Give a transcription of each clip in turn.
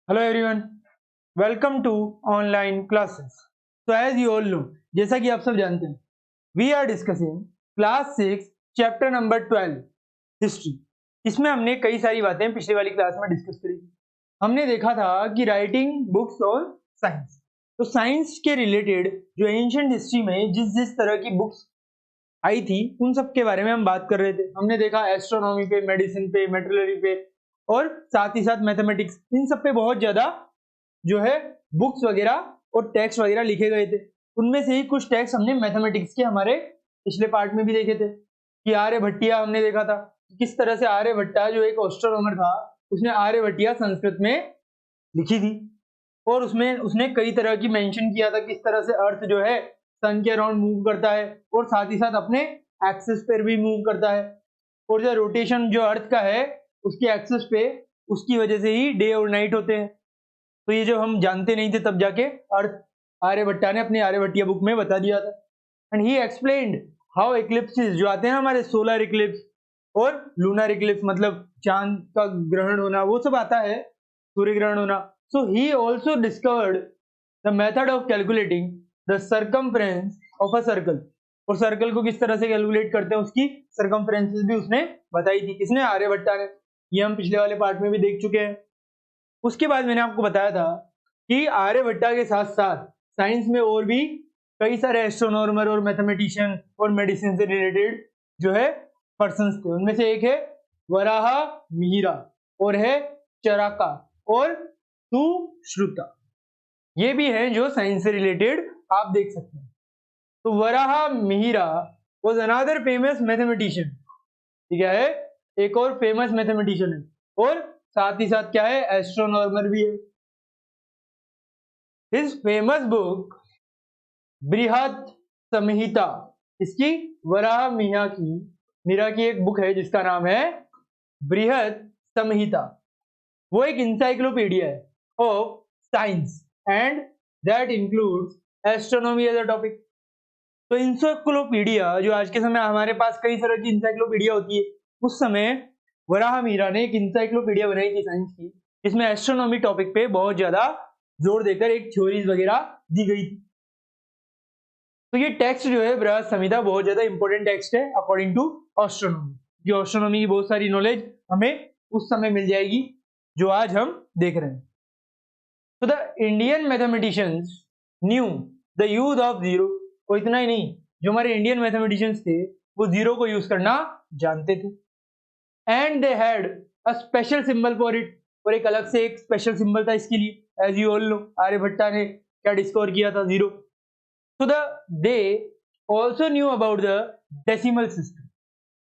Hello everyone, welcome to online classes. तो as you all know, जैसा कि आप सब जानते हैं, we are discussing class 6 chapter number 12 history. इसमें हमने कई सारी बातें पिछली वाली क्लास में डिस्कस करी थी। हमने देखा था कि राइटिंग बुक्स और साइंस, तो साइंस के रिलेटेड जो एंशिएंट हिस्ट्री में जिस जिस तरह की बुक्स आई थी उन सब के बारे में हम बात कर रहे थे। हमने देखा एस्ट्रोनॉमी पे, मेडिसिन पे, मेट्रोलॉजी पे और साथ ही साथ मैथमेटिक्स, इन सब पे बहुत ज्यादा जो है बुक्स वगैरह और टेक्स्ट वगैरह लिखे गए थे। उनमें से ही कुछ टेक्स्ट हमने मैथमेटिक्स के हमारे पिछले पार्ट में भी देखे थे कि आर्यभट्टिया हमने देखा था किस तरह से आर्यभट्टा जो एक एस्ट्रोनॉमर था उसने आर्यभट्टिया संस्कृत में लिखी थी और उसमें उसने कई तरह की मेंशन किया था किस तरह से अर्थ जो है सन के अराउंड मूव करता है और साथ ही साथ अपने एक्सिस पर भी मूव करता है और जो रोटेशन जो अर्थ का है उसके एक्सिस पे उसकी वजह से ही डे और नाइट होते हैं। तो ये जो हम जानते नहीं थे तब जाके अर्थ आर्यभट्टा ने अपनी आर्यभट्टिया बुक में बता दिया था। एंड ही एक्सप्लेन्ड हाउ इक्लिप्सेस जो आते हैं हमारे सोलर इक्लिप्स और लूनर इक्लिप्स, मतलब चांद का ग्रहण होना, वो सब आता है, सूर्य ग्रहण होना। So he also discovered the method of calculating the circumference of a circle, और सर्कल को किस तरह से कैलकुलेट करते हैं उसकी सर्कमफ्रेंसेस भी उसने बताई थी। किसने? आर्यभट्टा ने। ये हम पिछले वाले पार्ट में भी देख चुके हैं। उसके बाद मैंने आपको बताया था कि आर्यभट्टा के साथ साथ साइंस में और भी कई सारे एस्ट्रोनॉमर और मैथमेटिशियन और मेडिसिन से रिलेटेड जो है पर्संस थे। उनमें से एक है वराहा मिहिरा और है चराका और सुश्रुता। ये भी है जो साइंस से रिलेटेड आप देख सकते हैं। तो Varaha Mihira was another famous mathematician. ठीक है, एक और फेमस मैथमेटिशियन है और साथ ही साथ क्या है, एस्ट्रोनॉमर भी है। हिज फेमस बुक बृहत संहिता, इसकी वराह मीरा की एक बुक है जिसका नाम है बृहत संहिता। वो एक इंसाइक्लोपीडिया है of science and that includes astronomy as a topic. तो इंसाइक्लोपीडिया जो आज के समय हमारे पास कई तरह की इंसाइक्लोपीडिया होती है, उस समय वराह मीरा ने एक इंसाइक्लोपीडिया बनाई थी साइंस की, जिसमें एस्ट्रोनॉमी टॉपिक पे बहुत ज्यादा जोर देकर एक थ्योरीज वगैरह दी गई थी। तो ये टेक्स्ट जो है बृहत संहिता बहुत ज्यादा इंपॉर्टेंट टेक्स्ट है अकॉर्डिंग टू एस्ट्रोनॉमी। जो एस्ट्रोनॉमी की बहुत सारी नॉलेज हमें उस समय मिल जाएगी जो आज हम देख रहे हैं। तो the Indian mathematicians new the use of zero. और इतना ही नहीं, जो हमारे इंडियन मैथमेटिशियंस थे वो जीरो को यूज करना जानते थे। And they had a special symbol for it, और एक अलग से एक स्पेशल सिंबल था इसके लिए। As you all know, Aryabhata ने क्या डिस्कवर किया था? Zero. So they also knew about the decimal system.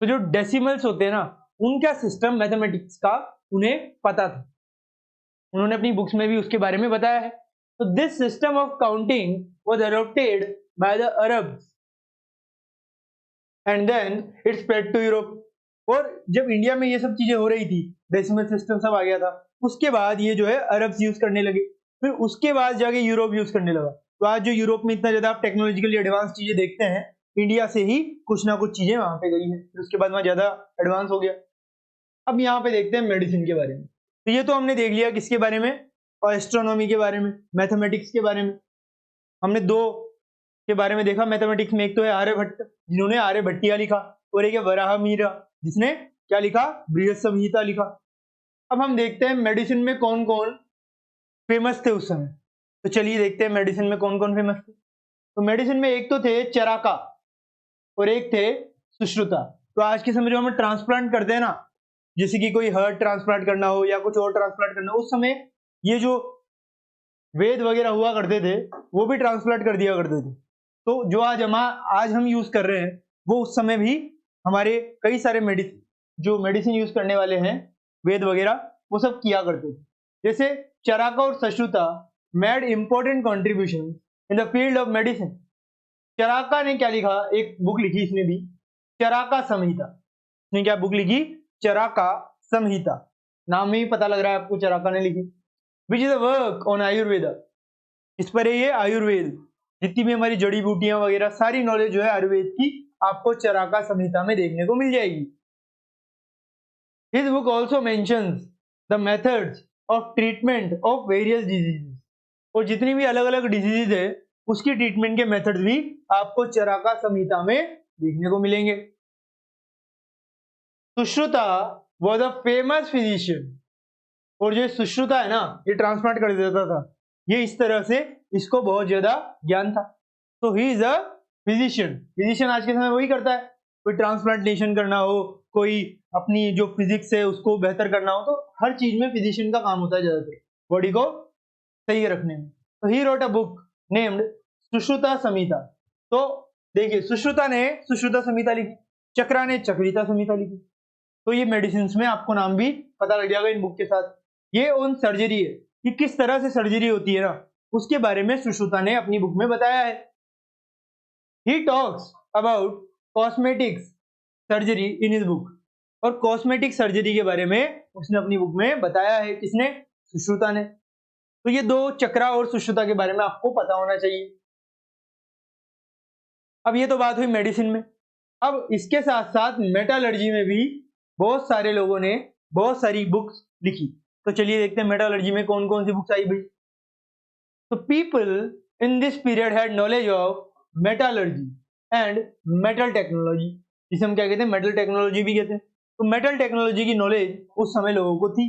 तो जो डेसिमल्स होते हैं ना, उनका सिस्टम मैथमेटिक्स का उन्हें पता था, उन्होंने अपनी बुक्स में भी उसके बारे में बताया है। तो this system of counting was adopted by the Arabs and then it spread to Europe. और जब इंडिया में ये सब चीजें हो रही थी, डेसिमल सिस्टम सब आ गया था, उसके बाद ये जो है अरब्स यूज करने लगे, फिर उसके बाद जाके यूरोप यूज करने लगा। तो आज जो यूरोप में इतना ज्यादा आप टेक्नोलॉजिकली एडवांस चीजें देखते हैं, इंडिया से ही कुछ ना कुछ चीजें वहां पे गई हैं, फिर उसके बाद वहां ज्यादा एडवांस हो गया। अब यहाँ पे देखते हैं मेडिसिन के बारे में। तो ये तो हमने देख लिया किसके बारे में, और एस्ट्रोनॉमी के बारे में, मैथमेटिक्स के बारे में। हमने दो के बारे में देखा मैथमेटिक्स में, एक तो है आर्यभट्ट जिन्होंने आर्यभट्टिया लिखा, और एक है वराह मीरा जिसने क्या लिखा? बृहत संहिता लिखा। अब हम देखते हैं मेडिसिन में कौन कौन फेमस थे उस समय। तो चलिए देखते हैं मेडिसिन में कौन कौन फेमस थे। तो मेडिसिन में एक तो थे चराका और एक थे सुश्रुता। तो आज के समय जो हम ट्रांसप्लांट करते हैं ना, जैसे कि कोई हार्ट ट्रांसप्लांट करना हो या कुछ और ट्रांसप्लांट करना हो, उस समय ये जो वेद वगैरह हुआ करते थे वो भी ट्रांसप्लांट कर दिया करते थे। तो जो आज हम यूज कर रहे हैं वो उस समय भी हमारे कई सारे जो मेडिसिन यूज करने वाले हैं, वेद वगैरह, वो सब किया करते थे। जैसे चराका और Sushruta made important contribution in the field of medicine. Charaka ने क्या लिखा? एक बुक लिखी इसने भी, चराका संहिता। इसने क्या बुक लिखी? चराका संहिता। नाम में ही पता लग रहा है आपको चराका ने लिखी। Which is a work on Ayurveda. इस पर ये आयुर्वेद, जितनी भी हमारी जड़ी बूटियां वगैरह सारी नॉलेज जो है आयुर्वेद की, आपको चराका संहिता में देखने को मिल जाएगी। His book also mentions the methods of treatment of various diseases, और जितनी भी अलग अलग डिजीज है उसकी ट्रीटमेंट के मेथड्स भी आपको चरका संहिता में देखने को मिलेंगे। Sushruta was a famous physician, और जो सुश्रुता है ना, ये ट्रांसप्लांट कर देता था, ये इस तरह से इसको बहुत ज्यादा ज्ञान था। तो he is a physician. Physician आज के समय वही करता है, कोई ट्रांसप्लांटेशन करना हो, कोई अपनी जो फिजिक्स है उसको बेहतर करना हो, तो हर चीज में फिजिशियन का काम होता है ज्यादातर, बॉडी को सही रखने में। तो he wrote a book named Sushruta Samhita. तो देखिए, सुश्रुता ने सुश्रुता संहिता लिखी, चक्रा ने चक्रिता संहिता लिखी। तो ये मेडिसिन में आपको नाम भी पता लग जाएगा इन बुक के साथ। ये उन सर्जरी है कि किस तरह से सर्जरी होती है ना, उसके बारे में सुश्रुता ने अपनी बुक में बताया है। He talks about cosmetics surgery in his book, और कॉस्मेटिक सर्जरी के बारे में उसने अपनी बुक में बताया है। किसने? सुश्रुता ने। तो ये दो, चक्रा और सुश्रुता के बारे में आपको पता होना चाहिए। अब ये तो बात हुई मेडिसिन में। अब इसके साथ साथ मेटालर्जी में भी बहुत सारे लोगों ने बहुत सारी बुक्स लिखी। तो चलिए देखते हैं मेटालर्जी में कौन कौन सी बुक्स आई भाई। तो people in this period had knowledge of metallurgy and metal technology, जिसे हम क्या कहते हैं, मेटल टेक्नोलॉजी भी कहते हैं। तो मेटल टेक्नोलॉजी की नॉलेज उस समय लोगों को थी।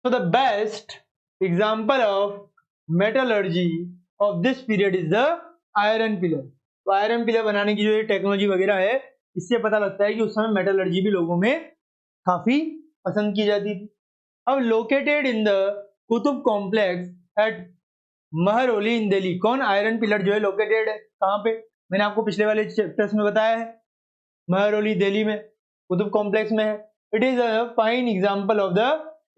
तो the best example of metallurgy of this period is the iron pillar. तो आयरन पिलर बनाने की जो ये टेक्नोलॉजी वगैरह है, इससे पता लगता है कि उस समय मेटलर्जी भी लोगों में काफी पसंद की जाती थी। अब located in the Qutub complex at Mehrauli in Delhi. कौन? आयरन पिलर जो है लोकेटेड है कहाँ पे? मैंने आपको पिछले वाले चैप्टर्स में बताया है, महरौली दिल्ली में कुतुब कॉम्प्लेक्स में है। It is a fine example of the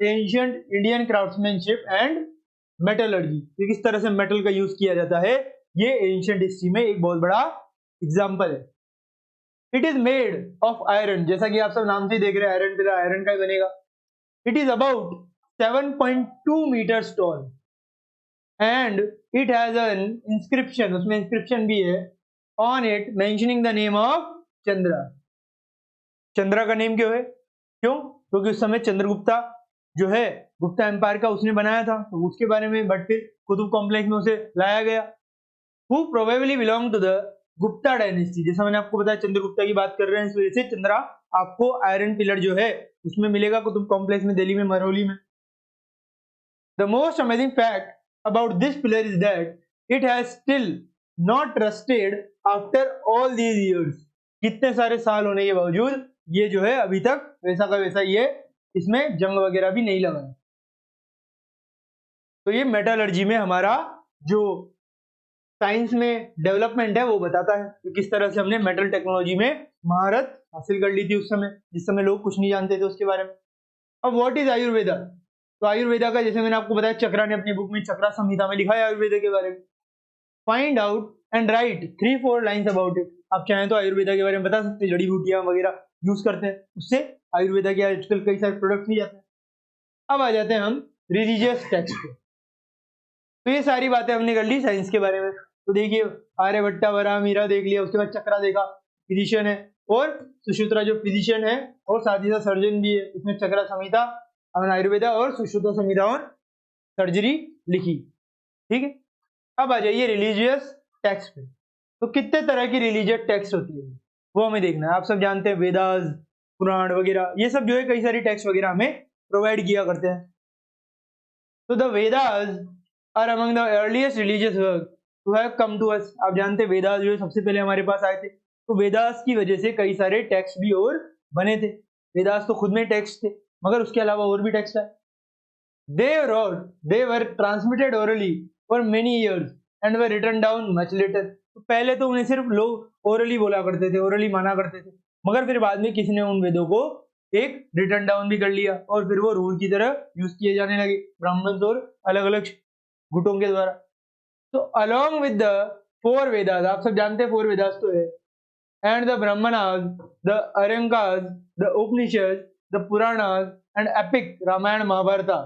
ancient Indian craftsmanship and metallurgy. किस तरह से मेटल का यूज किया जाता है, ये एंशिएंट हिस्ट्री में एक बहुत बड़ा एग्जांपल है। It is made of iron, जैसा कि आप सब नाम से देख रहे हैं, आयरन पिलर आयरन का ही बनेगा। It is about 7.2 meters tall and it has an inscription, उसमें इंस्क्रिप्शन भी है, on it mentioning the name of Chandra. Chandra का नेम क्यों है? क्यों? क्योंकि उस समय चंद्रगुप्ता जो है गुप्ता एम्पायर का उसने बनाया था, तो उसके बारे में, बट फिर कुतुब कॉम्प्लेक्स में उसे लाया गया। Who probably belong to the Gupta dynasty, जैसा मैंने आपको बताया चंद्रगुप्ता की बात कर रहे हैं, इस वजह से चंद्रा आपको आयरन पिलर जो है उसमें मिलेगा कुतुब कॉम्प्लेक्स में, दिल्ली में, महरौली में। The most amazing fact about this pillar is that it has still not rusted after all these years. कितने सारे साल होने के बावजूद ये जो है अभी तक वैसा का वैसा ही है, इसमें जंग वगैरह भी नहीं लगा है। तो ये मेटालर्जी में हमारा जो साइंस में डेवलपमेंट है वो बताता है कि किस तरह से हमने मेटल टेक्नोलॉजी में महारत हासिल कर ली थी उस समय, जिस समय लोग कुछ नहीं जानते थे उसके बारे में। अब व्हाट इज आयुर्वेदा? तो आयुर्वेदा का, जैसे मैंने आपको बताया, चक्रा ने अपनी बुक में चक्रा संहिता में लिखा है आयुर्वेदा के बारे में। Find out and right 3-4 lines about it. आप चाहें तो आयुर्वेदा के बारे में बता सकते हैं, जड़ी बूटियां वगैरह यूज करते हैं, उससे आयुर्वेदा के आजकल कई सारे प्रोडक्ट भी जाते हैं। अब आ जाते हैं हम रिलीजियस टेक्स्ट पे। तो ये सारी बातें हमने कर ली साइंस के बारे में। तो देखिए, आर्यभट्टा, वराहमिहिर देख लिया, उसके बाद चक्रा देखा, फिजिशियन है, और सुश्रुता जो फिजिशियन है और साथ ही साथ सर्जन भी है, इसमें चक्रा संहिता आयुर्वेदा और सुश्रुता संहिता और सर्जरी लिखी। ठीक है, अब आ जाइए रिलीजियस टेक्स्ट पे। तो कितने तरह की रिलीजियस टेक्स्ट होती है वो हमें देखना है। आप सब जानते हैं वेदास, पुराण वगैरह, ये सब जो है कई सारी टेक्स्ट वगैरह हमें प्रोवाइड किया करते हैं। तो the Vedas are among the earliest religious work to have come to us. आप जानते हैं वेदास जो है सबसे पहले हमारे पास आए थे, तो वेदास की वजह से कई सारे टेक्स्ट भी और बने थे। वेदास तो खुद में टेक्स्ट थे, मगर उसके अलावा और भी टेक्स्ट है। They were transmitted orally for many years and were written down much later. तो पहले तो उन्हें सिर्फ लोग ओरली बोला करते थे, ओरली माना करते थे, मगर फिर बाद में किसी ने उन वेदों को एक रिटर्न डाउन भी कर लिया और फिर वो रूल की तरह यूज किए जाने लगे ब्राह्मण और अलग अलग गुटों के द्वारा। तो अलॉन्ग विद द 4 वेदास, आप सब जानते हैं 4 वेदास तो है, and the Brahmanas, the Aranyakas, the Upanishad, the Puranas and epic Ramayana Mahabharata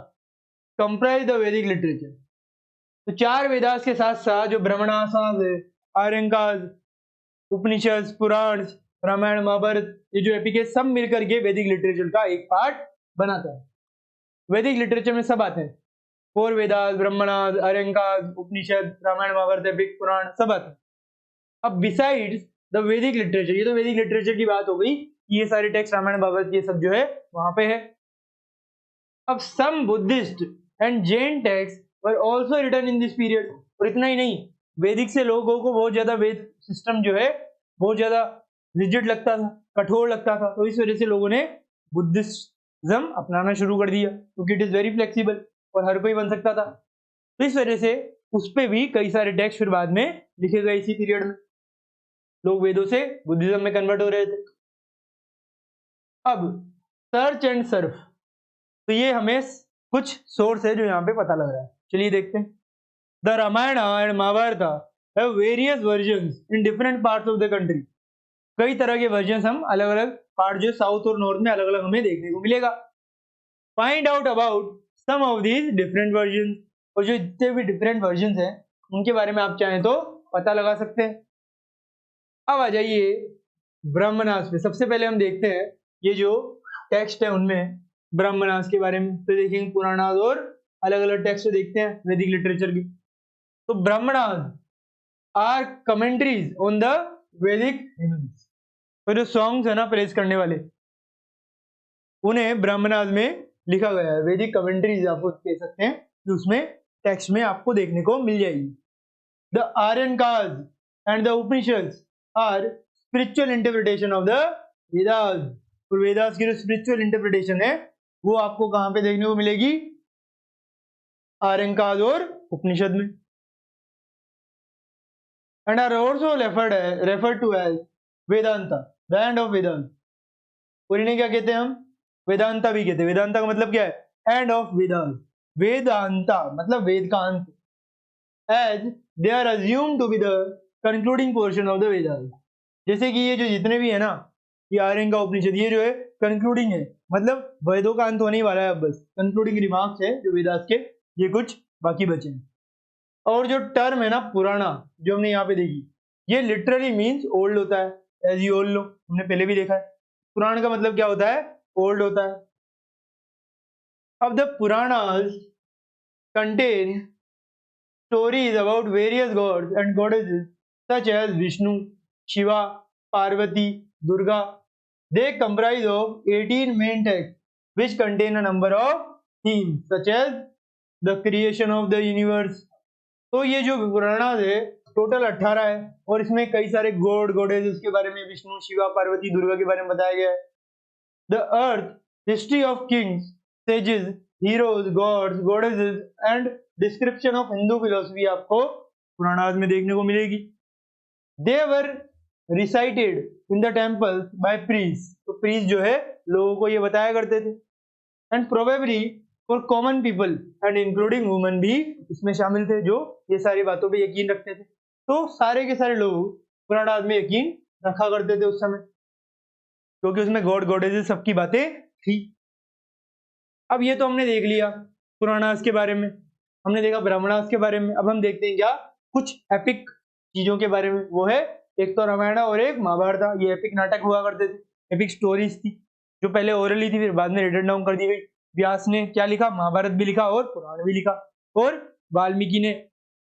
comprise the Vedic literature. तो 4 वेदास के साथ साथ जो ब्राह्मणास है, आर्यंकास, उपनिषद, पुराण, रामायण महाभारत, ये जो एपिक है, सब मिलकर के वैदिक लिटरेचर का एक पार्ट बनाता है। वैदिक लिटरेचर में सब आते हैं, 4 वेदास, ब्रह्मणास, आर्यकास, उपनिषद, रामायण, महाभारत, एपिक, पुराण सब आते हैं। अब बिसाइड्स द वैदिक लिटरेचर, ये तो वैदिक लिटरेचर की बात हो गई, ये सारे टेक्स्ट रामायण, महाभारत ये सब जो है वहां पे है। अब some Buddhist and Jain text were also written in this period. और इतना ही नहीं, वैदिक से लोगों को बहुत ज्यादा वेद सिस्टम जो है बहुत ज्यादा रिजिड लगता था, कठोर लगता था, तो इस वजह से लोगों ने बुद्धिज्म अपनाना शुरू कर दिया, क्योंकि इट इज वेरी फ्लेक्सिबल और हर कोई बन सकता था। तो इस वजह से उस पर भी कई सारे टेक्स्ट फिर बाद में लिखे गए इसी पीरियड में, लोग वेदों से बुद्धिज्म में कन्वर्ट हो रहे थे। अब सर्च एंड सर्फ, तो ये हमें कुछ सोर्स है जो यहाँ पे पता लग रहा है, चलिए देखते हैं। The Ramayana and Mahabharata have various versions in different parts of the country. कई तरह के वर्जन्स हम अलग अलग पार्ट जो साउथ और नॉर्थ में अलग अलग हमें देखने को मिलेगा। Find out about some of these different versions, और जो जितने भी डिफरेंट वर्जन्स हैं उनके बारे में आप चाहें तो पता लगा सकते हैं। अब आ जाइए ब्रह्मनास पे। सबसे पहले हम देखते हैं ये जो टेक्स्ट है उनमें ब्रह्मनास के बारे में, तो देखेंगे पुराणास और अलग अलग टेक्स्ट देखते हैं वैदिक लिटरेचर की। तो ब्रह्मणास आर कमेंट्रीज ऑन द वैदिक हिम्न्स, तो जो सॉन्ग्स है ना प्रेज करने वाले, उन्हें ब्रह्मनास में लिखा गया है। वैदिक कमेंट्रीज आप कह सकते हैं कि उसमें टेक्स्ट में आपको देखने को मिल जाएगी। The Aranyakas and the Upanishads are spiritual interpretation of the Vedas, और वेदास की जो स्पिरिचुअल इंटरप्रिटेशन है वो आपको कहां पे देखने को मिलेगी? आर्यकास और उपनिषद में। And are also referred to as Vedanta, the end of Vedanta. और इन्हें क्या कहते हैं हम? वेदांता भी कहते हैं। वेदांता का मतलब क्या है? एंड ऑफ वेदांत। वेदांता मतलब वेद का अंत, as they are assumed to be the concluding portion of the Vedanta. जैसे कि ये जो जितने भी है ना, ये आर्यन का उपनिषद, ये जो है कंक्लूडिंग है, मतलब वेदों का अंत होने ही वाला है, अब बस कंक्लूडिंग रिमार्क्स है जो वेदास के, ये कुछ बाकी बचे हैं। और जो टर्म है ना पुराना, जो हमने यहाँ पे देखी, ये लिटरली मीन्स ओल्ड होता है, एज यू ऑल नो, हमने पहले भी देखा है। पुराण का मतलब क्या होता है? ओल्ड होता है। अब the Puranas contain stories about various gods and goddesses such as Vishnu, Shiva, Parvati, Durga. They comprise of 18 main texts which contain a number of themes such as the creation of the universe. तो ये जो पुराणास है total 18 है, और इसमें कई सारे God goddesses के बारे में, विष्णु, शिवा, पार्वती, दुर्गा के बारे में बताया गया है। The earth, history of kings, sages, heroes, gods, goddesses and description of Hindu philosophy आपको पुराणास में देखने को मिलेगी। They were recited in the temples by priest, तो प्रीस्ट जो है लोगों को ये बताया करते थे। And probably for common people and including women भी इसमें शामिल थे, जो ये सारी बातों पे यकीन रखते थे। तो सारे के सारे लोग पुराणास में यकीन रखा करते थे उस समय, क्योंकि उसमें गॉड गॉडेसेस सबकी बातें थी। अब ये तो हमने देख लिया पुराणास के बारे में, हमने देखा ब्रह्मणास के बारे में। अब हम देखते हैं क्या कुछ एपिक चीजों के बारे में। वो है एक तो रामायण और एक महाभारत। ये एपिक नाटक हुआ करते थे, एपिक स्टोरीज थी जो पहले ओरली थी, फिर बाद में रिटन डाउन कर दी गई। व्यास ने क्या लिखा? महाभारत भी लिखा और पुराण भी लिखा, और वाल्मीकि ने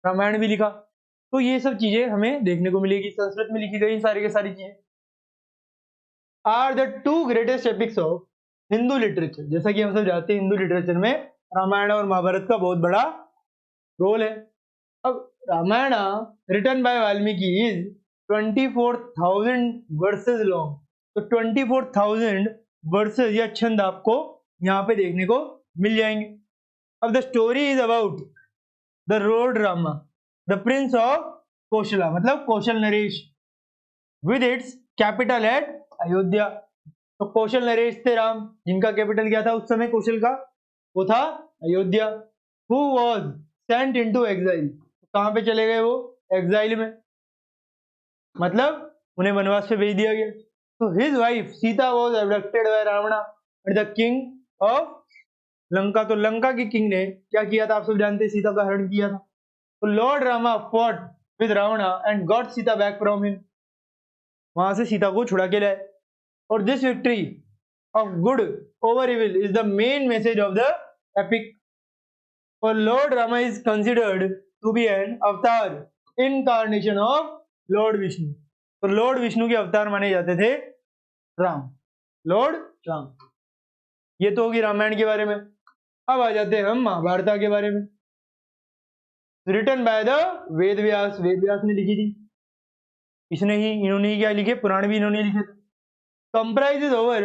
रामायण भी लिखा। तो ये सब चीजें हमें देखने को मिलेगी, संस्कृत में लिखी गई सारी की सारी चीजें। Are the two greatest epics of Hindu literature. जैसा कि हम सब जानते हैं हिंदू लिटरेचर में रामायण और महाभारत का बहुत बड़ा रोल है। अब Ramayana written by Valmiki is 24,000 verses long, तो 24,000 वर्सेस या छंद आपको यहाँ पे देखने को मिल जाएंगे। अब the story is about the lord Rama, the prince of Kaushala, मतलब कौशल नरेश, with its capital at Ayodhya. तो कौशल नरेश थे राम, जिनका कैपिटल क्या था उस समय कौशल का? वो था Ayodhya. Who was sent into exile, कहां पे चले गए वो? एग्जाइल में, मतलब उन्हें वनवास पे भेज दिया गया। तो his wife Sita was abducted by Ravana and the king of Lanka. तो लंका के किंग ने क्या किया था? आप सब जानते हैं, सीता का हरण किया था। तो lord Rama fought with Ravana and got Sita back from him, वहां से सीता को छुड़ा के लाए। और this victory of good over evil is the main message of the epic. For Lord Rama is considered to be an avatar, incarnation of Lord Vishnu. तो Lord Vishnu के अवतार माने जाते थे राम, Lord राम. ये तो होगी रामायण के बारे में. अब आ जाते हैं हम महाभारत के बारे में. Written by the Ved Vyas. Ved Vyas ने लिखी थी. इसने ही, इन्होंने ही क्या लिखे, पुराण भी इन्होंने लिखे थे. Comprises over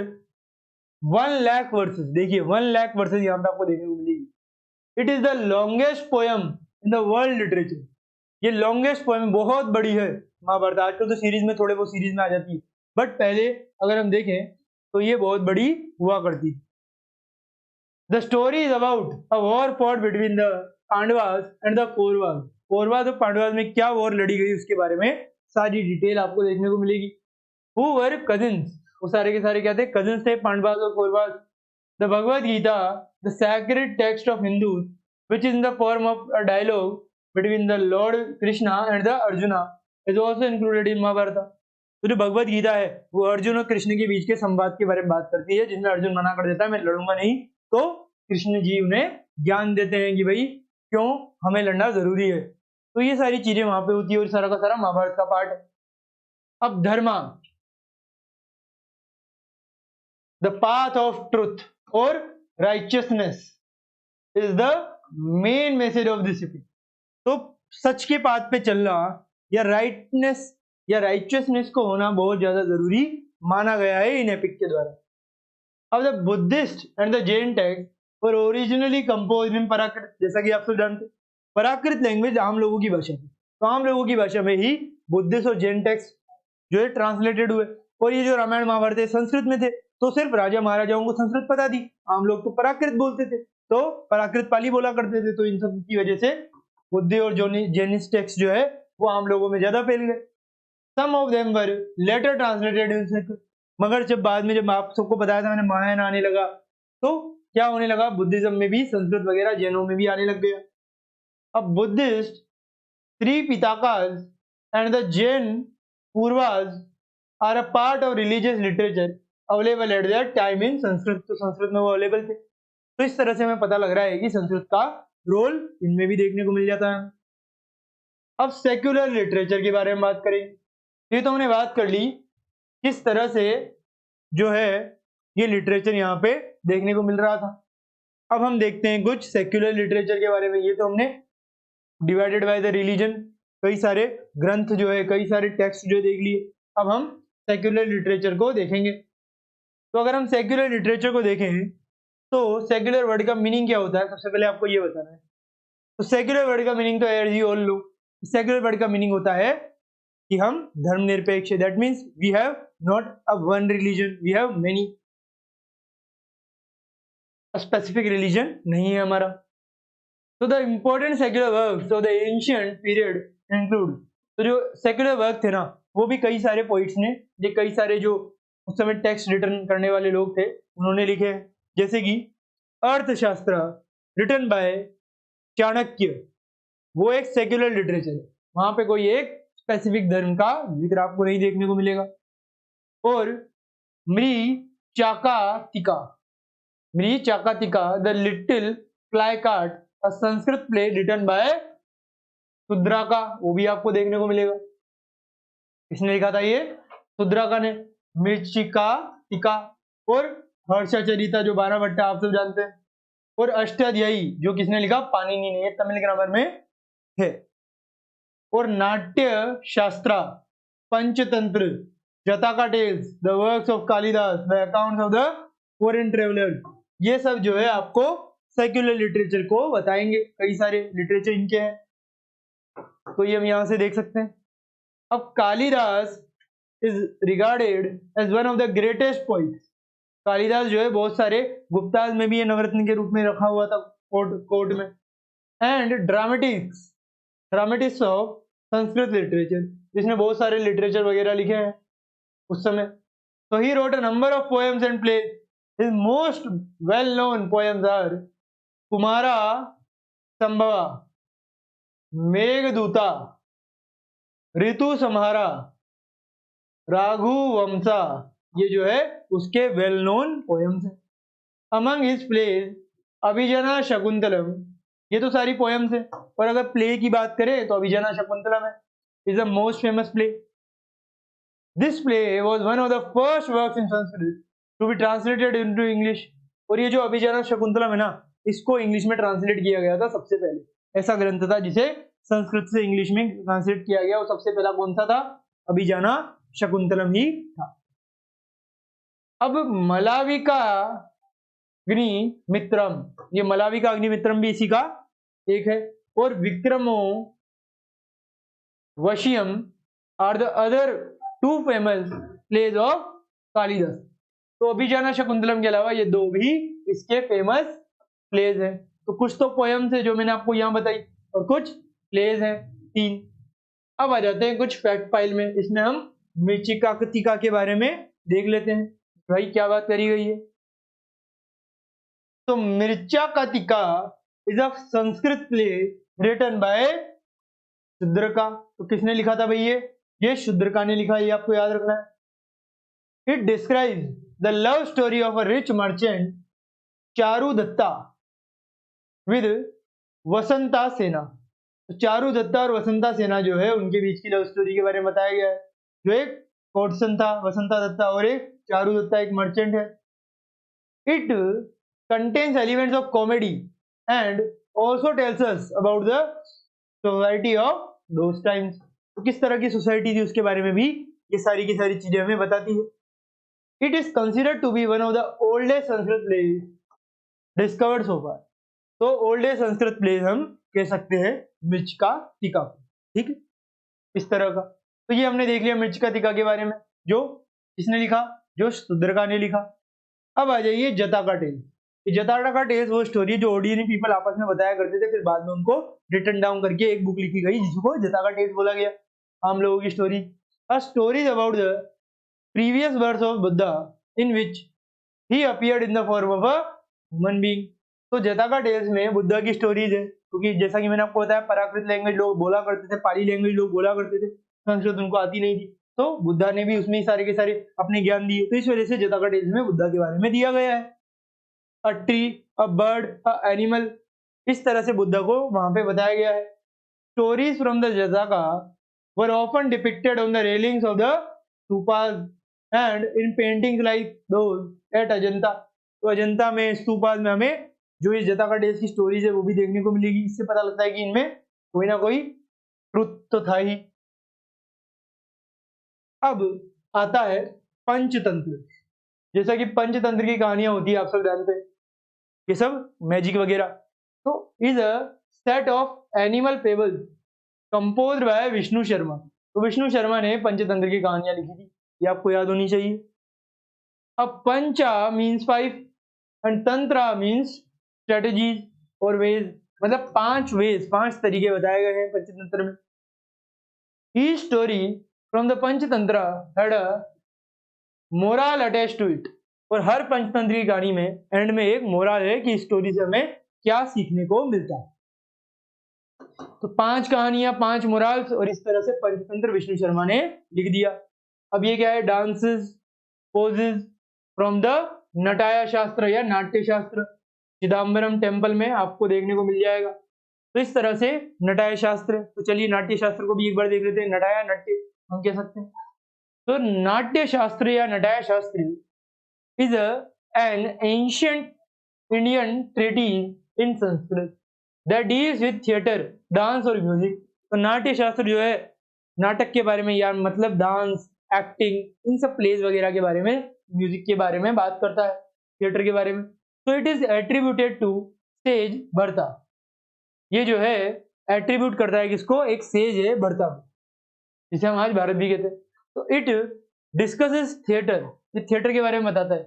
1 lakh versus. देखिए 1 लाख वर्सेस यहाँ पे आपको देखने को मिलेगी. It is the longest poem in the world literature. ये लॉन्गेस्ट पोयम बहुत बड़ी है महाभारत. आजकल तो सीरीज में थोड़े बहुत सीरीज में आ जाती है, बट पहले अगर हम देखें तो ये बहुत बड़ी हुआ करती. The story is about a war fought between the Pandavas and the Kauravas. Kauravas और पांडवास में क्या वॉर लड़ी गई उसके बारे में सारी डिटेल आपको देखने को मिलेगी. Who were cousins. वो सारे के सारे क्या थे, कजिन्स थे, पांडवास और Kauravas. The Bhagavad Gita, the sacred text of Hindus, which is in the form of a dialogue between the Lord Krishna and the Arjuna, is also included in Mahabharata. तो जो भगवद गीता है वो अर्जुन और कृष्ण के बीच के संवाद के बारे में बात करती है, जिसमें अर्जुन मना कर देता है मैं लड़ूंगा नहीं, तो कृष्ण जी उन्हें ज्ञान देते हैं कि भाई क्यों हमें लड़ना जरूरी है. तो ये सारी चीजें वहां पे होती है और सारा का सारा महाभारत का पार्ट है. अब धर्मा, द पाथ ऑफ ट्रुथ और righteousness is the main message of this epic. तो सच के पाथ पे चलना या राइटनेस या राइचियसनेस को होना बहुत ज्यादा जरूरी माना गया है इन एपिक के द्वारा. अब the Buddhist and the Jain text were originally composed in Prakrit. जैसा कि आप सब जानते हैं प्राकृत लैंग्वेज आम लोगों की भाषा थी, तो आम लोगों की भाषा में ही बुद्धिस्ट और जैन टेक्स्ट जो है ट्रांसलेटेड हुए. और ये जो रामायण महाभारत है संस्कृत में थे, तो सिर्फ राजा महाराजाओं को संस्कृत पता थी, आम लोग तो प्राकृत बोलते थे, तो प्राकृत पाली बोला करते थे. तो इन सब की वजह से बुद्धि और जैनिस्ट टेक्स्ट जो है वो आम लोगों में ज्यादा फैल गए. Some of them were later translated in Sanskrit. मगर जब बाद में, जब आप सबको बताया था मैंने, महायान आने लगा, तो क्या होने लगा, बुद्धिज्म में भी संस्कृत वगैरह जैनों में भी आने लग गया. अब Buddhist Tripitakas and the Jain Purvas are a part of religious literature available at that time in Sanskrit. तो संस्कृत में वो अवेलेबल थे. तो इस तरह से हमें पता लग रहा है कि संस्कृत का रोल इनमें भी देखने को मिल जाता है. अब सेक्युलर लिटरेचर के बारे में बात करेंगे. ये तो हमने बात कर ली किस तरह से जो है ये लिटरेचर यहाँ पे देखने को मिल रहा था. अब हम देखते हैं कुछ सेक्युलर लिटरेचर के बारे में. ये तो हमने डिवाइडेड बाय द रिलीजन कई सारे ग्रंथ जो है, कई सारे टेक्स्ट जो देख लिए. अब हम सेक्युलर लिटरेचर को देखेंगे. तो अगर हम सेक्युलर लिटरेचर को देखें तो सेक्युलर वर्ड का मीनिंग क्या होता है, सबसे पहले आपको ये बताना है. तो सेक्युलर वर्ड का मीनिंग तो as you all know, secular word का मीनिंग होता है कि हम धर्मनिरपेक्ष. That means we have not a one religion, we have many. Specific religion नहीं है हमारा. तो the important secular works of the ancient period include. तो जो सेक्युलर वर्क थे ना, वो भी कई सारे पोइट्स ने, ये कई सारे जो उस समय टेक्स्ट रिटर्न करने वाले लोग थे उन्होंने लिखे हैं. जैसे कि अर्थशास्त्र रिटन बाय चाणक्य, वो एक सेक्युलर लिटरेचर है. वहां पे कोई एक स्पेसिफिक धर्म का जिक्र आपको नहीं देखने को मिलेगा. और Mrichchhakatika, Mrichchhakatika the little clay cart, a Sanskrit play written by Shudraka, वो भी आपको देखने को मिलेगा. किसने लिखा था ये? शुद्राका ने. मृचिकातिका और हर्षचरिता जो 12 भट्टा आप सब जानते हैं. और अष्टाध्यायी जो किसने लिखा? पाणिनि ने, तमिल ग्रामर में है. और Natya Shastra, Panchatantra, Jataka tales, the works of Kalidasa, the accounts of the foreign travellers, ये सब जो है आपको सेक्युलर लिटरेचर को बताएंगे. कई सारे लिटरेचर इनके हैं, तो ये हम यहां से देख सकते हैं. अब Kalidasa is regarded as one of the greatest poets. Kalidasa जो है बहुत सारे गुप्ताज में भी ये नवरत्न के रूप में रखा हुआ था कोर्ट में. And dramatist of Sanskrit literature, जिसने बहुत सारे लिटरेचर वगैरह लिखे हैं उस समय. तो he wrote a number of poems and plays. His most well known poems are Kumara Sambhava, Meghaduta, Ritu Samhara, Raghuvamsha, ये जो है उसके वेल नोन पोएम्स हैं. Among his plays Abhijnana Shakuntalam, ये तो सारी पोएम्स है, और अगर प्ले की बात करें तो अभिजना शकुंतलम है, is the most famous play. This play was one of the first works in Sanskrit to be translated into English, और ये जो अभिजना शकुंतलम है ना, इसको इंग्लिश में ट्रांसलेट किया गया था सबसे पहले। ऐसा ग्रंथ था जिसे संस्कृत से इंग्लिश में ट्रांसलेट किया गया, और सबसे पहला कौन सा था? अभिजाना शकुंतलम ही था। अब मलाविका अग्निमित्रम, ये मलाविका अग्निमित्रम भी इसी का एक है, और Vikramorvashiyam are the other two famous plays of Kalidasa. तो अभिजाना शकुंतलम के अलावा ये दो भी इसके फेमस प्लेज हैं। तो कुछ तो पोएम्स है जो मैंने आपको यहाँ बताई, और कुछ प्लेज हैं 3। अब आ जाते हैं कुछ फैक्ट फाइल में, इसमें हम मृच्छकाटिका के बारे में देख लेते हैं। भाई क्या बात करी गई है? तो Mrichchhakatika is a Sanskrit play written by Shudraka. तो किसने लिखा था भाई? ये शूद्रका ने लिखा, ये आपको याद रखना है। It describes the love story of a rich merchant Charu Datta with Vasanta Sena. तो चारु दत्ता और वसंता सेना जो है, उनके बीच की लव स्टोरी के बारे में बताया गया है। जो एक कोटसन था, वसंता दत्ता, और एक चारु दत्ता, एक मर्चेंट है। It contains elements of comedy and also tells us about the society of those times. तो किस तरह की सोसाइटी थी उसके बारे में भी ये सारी की सारी चीजें हमें बताती है। It is considered to be one of the oldest Sanskrit plays discovered so far. तो ओल्डेस्ट संस्कृत प्लेज हम कह सकते हैं मृच्छकाटिका, ठीक है, इस तरह का। तो ये हमने देख लिया मृच्छकाटिका के बारे में, जो किसने लिखा? जो शूद्रका ने लिखा। अब आ जाइए जटाका टेल्स। जटाका टेल्स वो स्टोरी जो ऑर्डिनरी पीपल आपस में बताया करते थे, फिर बाद में उनको रिटन डाउन करके एक बुक लिखी गई जिसको जटाका टेल्स बोला गया, आम लोगों की story. A story about the previous words of Buddha in which he appeared in the form of a human being. तो जटाका टेल्स में बुद्धा की स्टोरीज है, क्योंकि जैसा कि मैंने आपको बताया प्राकृत लैंग्वेज लोग बोला करते थे, पाली लैंग्वेज लोग बोला करते थे, संस्कृत उनको आती नहीं थी, तो बुद्धा ने भी उसमें ही सारे के सारे अपने ज्ञान दिए। तो इस वजह से जटाका टेल्स में बुद्धा के बारे में दिया गया है। A tree, a bird, a animal, इस तरह से बुद्धा को वहां पे बताया गया है। Stories from the Jataka were often depicted on the railings of the stupas and in paintings like those at Ajanta. तो अजंता में, स्तूपास में हमें जो इस जटाका टेल्स की स्टोरीज है वो भी देखने को मिलेगी। इससे पता लगता है कि इनमें कोई ना कोई ट्रुथ तो था ही। अब आता है पंचतंत्र। जैसा कि पंचतंत्र की कहानियां होती है, आप सब जानते हैं, ये सब मैजिक वगैरह। तो is a set of animal fables composed bye Vishnu Sharma. तो विष्णु शर्मा ने पंचतंत्र की कहानियां लिखी थी, ये आपको याद होनी चाहिए। अब पंचा means 5 and tantra means strategies और वेज, मतलब 5 वेज, 5 तरीके बताए गए हैं पंचतंत्र में। Each story from the Panchatantra had a moral attached to it। और हर पंचतंत्र की कहानी में एंड में एक मोरल है कि स्टोरी से हमें क्या सीखने को मिलता है। तो 5 कहानियां, 5 मोरल्स, और इस तरह से पंचतंत्र विष्णु शर्मा ने लिख दिया। अब ये क्या है? डांसेस, पोजेस फ्रॉम द नटाया शास्त्र या नाट्य शास्त्र, चिदम्बरम टेम्पल में आपको देखने को मिल जाएगा। तो इस तरह से नटाया शास्त्र। तो चलिए नाट्य शास्त्र को भी एक बार देख लेते हैं। नटाया, नाट्य हम कह सकते हैं। तो नाट्य शास्त्र या Natya Shastra is an ancient Indian treatise in Sanskrit that deals with theatre, dance और म्यूजिक। तो नाट्य शास्त्र जो है नाटक के बारे में, या मतलब डांस, एक्टिंग, इन सब प्लेज वगैरह के बारे में, म्यूजिक के बारे में बात करता है, थिएटर के बारे में। तो it is attributed to sage Bharata. ये जो है एट्रीब्यूट करता है किसको? एक सेज है भरता, जिसे हम आज भारत भी कहते हैं। तो इट डिस्कसेस थिएटर, ये थिएटर के बारे में बताता है,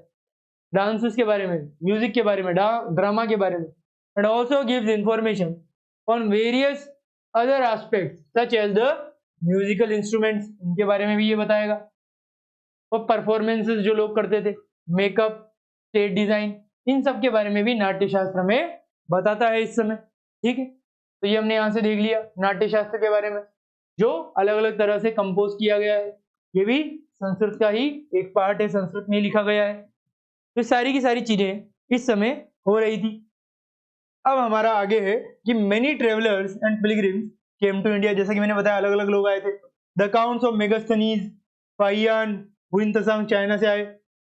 डांसेस के बारे में, म्यूजिक के बारे में, ड्रामा के बारे में, and also gives information on various other aspects such as the musical instruments, उनके बारे में भी ये बताएगा। और परफॉर्मेंसेस जो लोग करते थे, मेकअप, स्टेज डिजाइन, इन सब के बारे में भी नाट्य शास्त्र में बताता है इस समय, ठीक है। तो ये हमने यहाँ से देख लिया नाट्य शास्त्र के बारे में, जो अलग अलग तरह से कंपोज किया गया है। ये भी संस्कृत का ही एक पार्ट है, संस्कृत में लिखा गया है। तो सारी की सारी चीजें इस समय हो रही थी। अब हमारा आगे है कि many travellers and pilgrims came to India. जैसा कि मैंने बताया अलग अलग लोग आए थे। The accounts of Megasthenes, Faxian, Hiuen Tsang China से आए।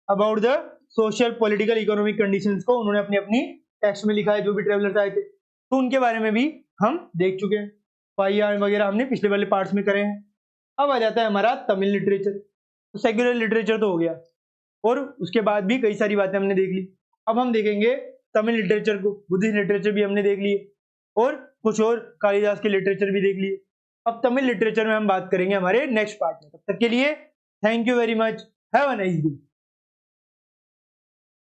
About the social political economic conditions को उन्होंने अपनी अपनी टेक्स्ट में लिखा है, जो भी ट्रेवलर्स आए थे, तो उनके बारे में भी हम देख चुके हैं। फाइयान वगैरह हमने पिछले वाले पार्ट्स में करे हैं। अब आ जाता है हमारा तमिल लिटरेचर। तो सेक्युलर लिटरेचर तो हो गया, और उसके बाद भी कई सारी बातें हमने देख ली। अब हम देखेंगे तमिल लिटरेचर को। बुद्धिस्ट लिटरेचर भी हमने देख लिए, और कुछ और कालिदास के लिटरेचर भी देख लिए। अब तमिल लिटरेचर में हम बात करेंगे हमारे नेक्स्ट पार्ट में। तब तक के लिए thank you very much, have a nice day.